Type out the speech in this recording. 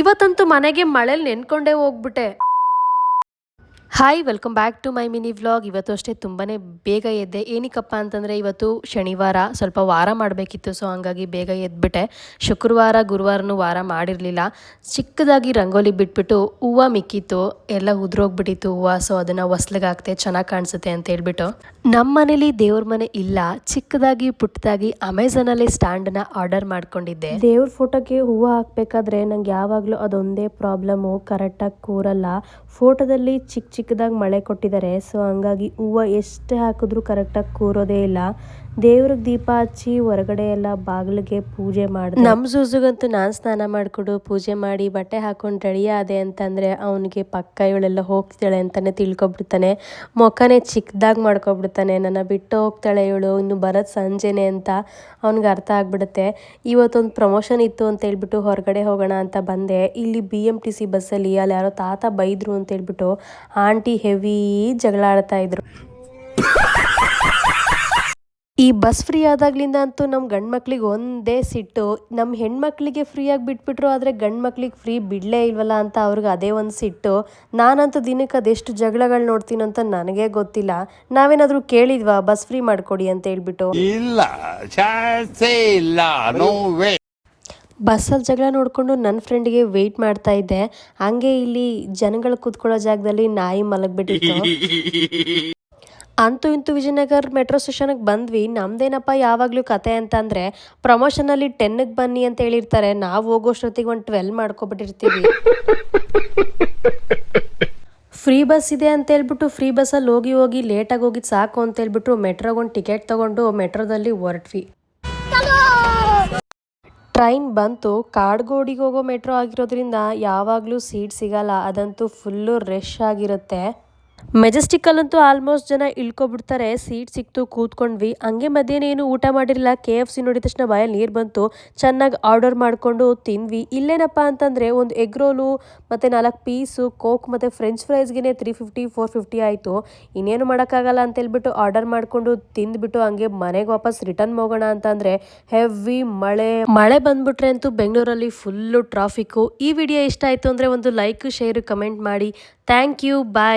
ಇವತ್ತಂತೂ ಮನೆಗೆ ಮಳೆಲಿ ನೆನ್ಕೊಂಡೇ ಹೋಗ್ಬಿಟ್ಟೆ. Hi, welcome back to my mini vlog. ಇವತ್ತು ಅಷ್ಟೇ ತುಂಬಾ ಬೇಗ ಎದ್ದೆ. ಏನಕ್ಕಪ್ಪ ಅಂತಂದರೆ ಇವತ್ತು ಶನಿವಾರ, ಸ್ವಲ್ಪ ವಾರ ಮಾಡಬೇಕಿತ್ತು. ಸೊ ಹಂಗಾಗಿ ಬೇಗ ಎದ್ಬಿಟ್ಟೆ. ಶುಕ್ರವಾರ ಗುರುವಾರನೂ ವಾರ ಮಾಡಿರಲಿಲ್ಲ. ಚಿಕ್ಕದಾಗಿ ರಂಗೋಲಿ ಬಿಟ್ಬಿಟ್ಟು ಹೂವು ಮಿಕ್ಕಿತ್ತು, ಎಲ್ಲ ಉದುರೋಗ್ಬಿಟ್ಟಿತ್ತು ಹೂವು. ಸೊ ಅದನ್ನು ಹೊಸ್ಲಿಗೆ ಹಾಕ್ತೆ, ಚೆನ್ನಾಗಿ ಕಾಣಿಸುತ್ತೆ ಅಂತ ಹೇಳ್ಬಿಟ್ಟು. ನಮ್ಮ ಮನೇಲಿ ದೇವ್ರ ಮನೆ ಇಲ್ಲ, ಚಿಕ್ಕದಾಗಿ ಪುಟ್ಟದಾಗಿ ಅಮೆಝಾನಲ್ಲಿ ಸ್ಟ್ಯಾಂಡನ್ನ ಆರ್ಡರ್ ಮಾಡ್ಕೊಂಡಿದ್ದೆ. ದೇವ್ರ ಫೋಟೋಗೆ ಹೂವು ಹಾಕ್ಬೇಕಾದ್ರೆ ನಂಗೆ ಯಾವಾಗಲೂ ಅದೊಂದೇ ಪ್ರಾಬ್ಲಮ್ಮು, ಕರೆಕ್ಟಾಗಿ ಕೂರಲ್ಲ. ಫೋಟೋದಲ್ಲಿ ಚಿಕ್ಕದಾಗಿ ಮಳೆ ಕೊಟ್ಟಿದ್ದಾರೆ. ಸೊ ಹಂಗಾಗಿ ಹೂವು ಎಷ್ಟೇ ಹಾಕಿದ್ರೂ ಕರೆಕ್ಟಾಗಿ ಕೂರೋದೇ ಇಲ್ಲ. ದೇವ್ರಿಗೆ ದೀಪ ಹಚ್ಚಿ ಹೊರಗಡೆ ಎಲ್ಲ ಬಾಗಿಲಿಗೆ ಪೂಜೆ ಮಾಡಿ, ನಮ್ಮ ಜೂಜುಗಂತೂ ನಾನು ಸ್ನಾನ ಮಾಡಿಕೊಡು ಪೂಜೆ ಮಾಡಿ ಬಟ್ಟೆ ಹಾಕೊಂಡು ರೆಡಿ ಆದೆ ಅಂತಂದರೆ ಅವನಿಗೆ ಪಕ್ಕ ಇವಳೆಲ್ಲ ಹೋಗ್ತಾಳೆ ಅಂತಲೇ ತಿಳ್ಕೊಬಿಡ್ತಾನೆ. ಮುಖನೇ ಚಿಕ್ಕದಾಗಿ ಮಾಡ್ಕೊಬಿಡ್ತಾನೆ. ನನ್ನ ಬಿಟ್ಟು ಹೋಗ್ತಾಳೆ ಇವಳು, ಇನ್ನು ಬರೋದು ಸಂಜೆನೆ ಅಂತ ಅವ್ನಿಗೆ ಅರ್ಥ ಆಗ್ಬಿಡುತ್ತೆ. ಇವತ್ತೊಂದು ಪ್ರಮೋಷನ್ ಇತ್ತು ಅಂತ ಹೇಳ್ಬಿಟ್ಟು ಹೊರಗಡೆ ಹೋಗೋಣ ಅಂತ ಬಂದೆ. ಇಲ್ಲಿ BMTC ಬಸ್ಸಲ್ಲಿ ಅಲ್ಲಿ ಯಾರೋ ತಾತ ಬೈದರು ಅಂತ ಹೇಳ್ಬಿಟ್ಟು ಆಂಟಿ ಹೆವಿ ಜಗಳ ಆಡ್ತಾ ಇದ್ರು. ಈ ಬಸ್ ಫ್ರೀ ಆದಾಗ್ಲಿಂದ ಅಂತೂ ನಮ್ಮ ಗಂಡು ಮಕ್ಳಿಗೆ ಒಂದೇ ಸಿಟ್ಟು. ನಮ್ಮ ಹೆಣ್ಮಕ್ಳಿಗೆ ಫ್ರೀಯಾಗಿ ಬಿಟ್ಬಿಟ್ರು, ಆದರೆ ಗಂಡು ಮಕ್ಳಿಗೆ ಫ್ರೀ ಬಿಡಲೇ ಇಲ್ವಲ್ಲ ಅಂತ ಅವ್ರಿಗೆ ಅದೇ ಒಂದು ಸಿಟ್ಟು. ನಾನಂತೂ ದಿನಕ್ಕೆ ಅದೆಷ್ಟು ಜಗಳಗಳು ನೋಡ್ತೀನಿ ಅಂತ ನನಗೆ ಗೊತ್ತಿಲ್ಲ. ನಾವೇನಾದರೂ ಕೇಳಿದ್ವಾ ಬಸ್ ಫ್ರೀ ಮಾಡಿಕೊಡಿ ಅಂತ ಹೇಳ್ಬಿಟ್ಟು? ಇಲ್ಲ, ಚಾನ್ಸೇ ಇಲ್ಲ, ನೋ ವೇ. ಬಸ್ಸಲ್ಲಿ ಜಗಳ ನೋಡಿಕೊಂಡು ನನ್ನ ಫ್ರೆಂಡಿಗೆ ವೆಯ್ಟ್ ಮಾಡ್ತಾ ಇದ್ದೆ. ಹಂಗೆ ಇಲ್ಲಿ ಜನಗಳು ಕೂತ್ಕೊಳ್ಳೋ ಜಾಗದಲ್ಲಿ ನಾಯಿ ಮಲಗಿಬಿಟ್ಟಿತ್ತು. ಅಂತೂ ಇಂತೂ ವಿಜಯನಗರ ಮೆಟ್ರೋ ಸ್ಟೇಷನ್ಗೆ ಬಂದ್ವಿ. ನಮ್ದೇನಪ್ಪ ಯಾವಾಗಲೂ ಕತೆ ಅಂತಂದರೆ ಪ್ರಮೋಷನಲ್ಲಿ 10ಗೆ ಬನ್ನಿ ಅಂತ ಹೇಳಿರ್ತಾರೆ, ನಾವು ಹೋಗೋಷ್ಟೊತ್ತಿಗೆ ಒಂದು 12 ಮಾಡ್ಕೊಬಿಟ್ಟಿರ್ತೀವಿ. ಫ್ರೀ ಬಸ್ ಇದೆ ಅಂತ ಹೇಳ್ಬಿಟ್ಟು ಫ್ರೀ ಬಸ್ಸಲ್ಲಿ ಹೋಗಿ ಲೇಟಾಗಿ ಹೋಗಿದ್ದು ಸಾಕು ಅಂತ ಹೇಳ್ಬಿಟ್ಟು ಮೆಟ್ರೋಗೆ ಒಂದು ಟಿಕೆಟ್ ತೊಗೊಂಡು ಮೆಟ್ರೋದಲ್ಲಿ ಹೊರಟ್ವಿ. ಟ್ರೈನ್ ಬಂತು. ಕಾಡ್ಗೋಡಿಗೆ ಹೋಗೋ ಮೆಟ್ರೋ ಆಗಿರೋದ್ರಿಂದ ಯಾವಾಗಲೂ ಸೀಟ್ ಸಿಗಲ್ಲ, ಅದಂತೂ ಫುಲ್ಲು ರಶ್ ಆಗಿರುತ್ತೆ. ಮೆಜೆಸ್ಟಿಕ್ಕಲ್ಲಂತೂ ಆಲ್ಮೋಸ್ಟ್ ಜನ ಇಳ್ಕೊಬಿಡ್ತಾರೆ. ಸೀಟ್ ಸಿಕ್ತು, ಕೂತ್ಕೊಂಡ್ವಿ. ಹಂಗೆ ಮಧ್ಯಾಹ್ನ ಊಟ ಮಾಡಿರಲಿಲ್ಲ. KFC ನೋಡಿದ ತಕ್ಷಣ ಬಾಯಲ್ಲಿ ನೀರು ಬಂತು. ಚೆನ್ನಾಗಿ ಆರ್ಡರ್ ಮಾಡಿಕೊಂಡು ತಿಂದ್ವಿ. ಇಲ್ಲೇನಪ್ಪ ಅಂತಂದರೆ ಒಂದು ಎಗ್ ರೋಲು ಮತ್ತು 4 ಪೀಸು ಕೋಕ್ ಮತ್ತು ಫ್ರೆಂಚ್ ಫ್ರೈಸ್ಗೆ 350 450 ಆಯಿತು. ಇನ್ನೇನು ಮಾಡೋಕ್ಕಾಗಲ್ಲ ಅಂತೇಳ್ಬಿಟ್ಟು ಆರ್ಡರ್ ಮಾಡಿಕೊಂಡು ತಿಂದ್ಬಿಟ್ಟು ಹಂಗೆ ಮನೆಗೆ ವಾಪಸ್ ರಿಟರ್ನ್ ಹೋಗೋಣ ಅಂತಂದರೆ ಹೆವಿ ಮಳೆ ಬಂದ್ಬಿಟ್ರೆ ಅಂತೂ ಬೆಂಗಳೂರಲ್ಲಿ ಫುಲ್ಲು ಟ್ರಾಫಿಕ್ಕು. ಈ ವಿಡಿಯೋ ಇಷ್ಟ ಆಯಿತು ಅಂದರೆ ಒಂದು ಲೈಕ್, ಶೇರು, ಕಮೆಂಟ್ ಮಾಡಿ. Thank you, bye.